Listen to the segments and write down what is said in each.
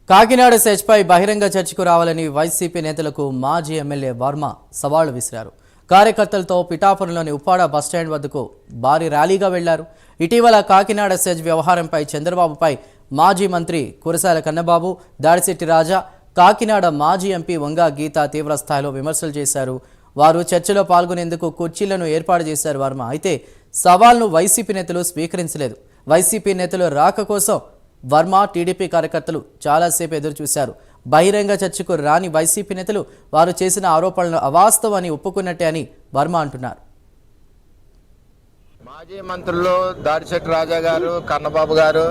కాకినాడ సెజ్పై బహిరంగ చర్చకు రావాలని వైసీపీ నేతలకు మాజీ ఎమ్మెల్యే వర్మ సవాళ్లు విసిరారు. కార్యకర్తలతో పిఠాపురంలోని ఉప్పాడ బస్టాండ్ వద్దకు భారీ ర్యాలీగా వెళ్లారు. ఇటీవల కాకినాడ సెజ్ వ్యవహారంపై చంద్రబాబుపై మాజీ మంత్రి కురసాల కన్నబాబు, దాడిశెట్టి రాజా, కాకినాడ మాజీ ఎంపీ వంగా గీత తీవ్రస్థాయిలో విమర్శలు చేశారు. వారు చర్చలో పాల్గొనేందుకు కుర్చీలను ఏర్పాటు చేశారు వర్మ. అయితే సవాల్ను వైసీపీ నేతలు స్వీకరించలేదు. వైసీపీ నేతలు రాక కోసం వర్మ, టీడీపీ కార్యకర్తలు చాలాసేపు ఎదురుచూశారు. బహిరంగ చర్చకు రాని వైసీపీ నేతలు వారు చేసిన ఆరోపణలు అవాస్తవని ఒప్పుకున్నట్టే అని వర్మ అంటున్నారు. మాజీ మంత్రులు దాడిశెట్టి రాజా గారు, కన్నబాబు గారు,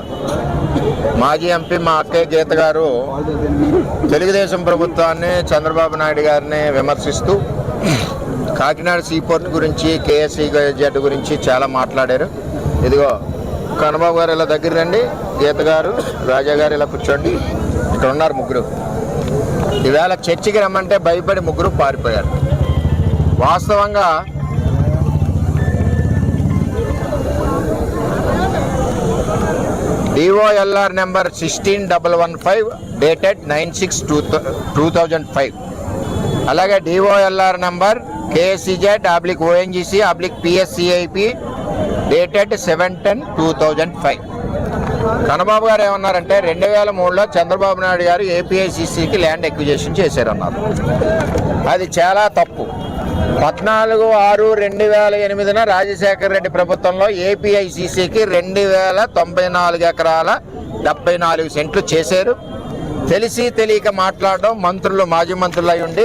మాజీ ఎంపీ మా అక్కయ్య గీత గారు తెలుగుదేశం ప్రభుత్వాన్ని, చంద్రబాబు నాయుడు గారిని విమర్శిస్తూ కాకినాడ సీపోర్ట్ గురించి, కేఎస్ఈజెడ్ గురించి చాలా మాట్లాడారు. ఇదిగో కన్నబాబు గారు ఇలా దగ్గర రండి, గీత గారు, రాజా గారు ఇలా కూర్చోండి. ఇక్కడ ఉన్నారు ముగ్గురు. ఈవేళ చర్చికి రమ్మంటే భయపడి ముగ్గురు పారిపోయారు. వాస్తవంగా DOLR నెంబర్ 16115 డేటెడ్ 9/6/2005, అలాగే DOLR number KSEZ/ONGC/PSCIP dated 7/10/2005. Kannababu గారు ఏమన్నారంటే 2003లో చంద్రబాబు నాయుడు గారు APICCకి ల్యాండ్ ఎక్విజిషన్ చేశారన్నారు. అది చాలా తప్పు. 14/6/2008 రాజశేఖర రెడ్డి ప్రభుత్వంలో APICCకి 2094 ఎకరాల 74 సెంట్లు చేశారు. తెలిసి తెలియక మాట్లాడడం, మంత్రులు మాజీ మంత్రులు అయి ఉండి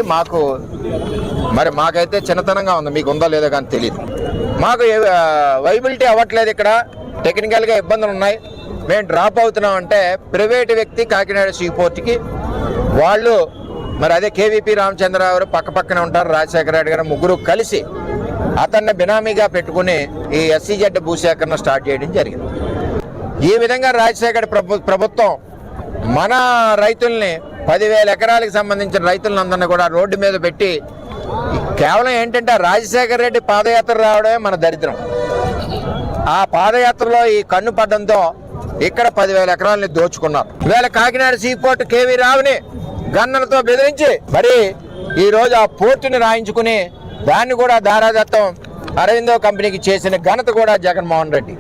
మాకైతే చిన్నతనంగా ఉంది, మీకు ఉందో లేదో కానీ తెలియదు. మాకు వైబిలిటీ అవ్వట్లేదు, ఇక్కడ టెక్నికల్గా ఇబ్బందులు ఉన్నాయి, మేము డ్రాప్ అవుతున్నామంటే ప్రైవేటు వ్యక్తి కాకినాడ సీపోర్ట్కి వాళ్ళు అదే KVP రామచంద్రరావు పక్కన ఉంటారు, రాజశేఖర రెడ్డి గారు, ముగ్గురు కలిసి అతన్ని బినామీగా పెట్టుకుని ఈ SEZ భూసేకరణ స్టార్ట్ చేయడం జరిగింది. ఈ విధంగా రాజశేఖర ప్రభుత్వం మన రైతుల్ని 10,000 ఎకరాలకు సంబంధించిన రైతులందరినీ కూడా రోడ్డు మీద పెట్టి కేవలం ఏంటంటే రాజశేఖర రెడ్డి పాదయాత్ర రావడమే మన దరిద్రం. ఆ పాదయాత్రలో ఈ కన్ను పడ్డంతో ఇక్కడ 10,000 ఎకరాలని దోచుకున్నారు. ఇవాళ కాకినాడ సీపోర్ట్ KV రావుని గన్నలతో బెదిరించి ఈ రోజు ఆ పోర్టుని రాయించుకుని దాన్ని కూడా దారాదత్తం అరవిందో కంపెనీకి చేసిన ఘనత కూడా జగన్మోహన్ రెడ్డి.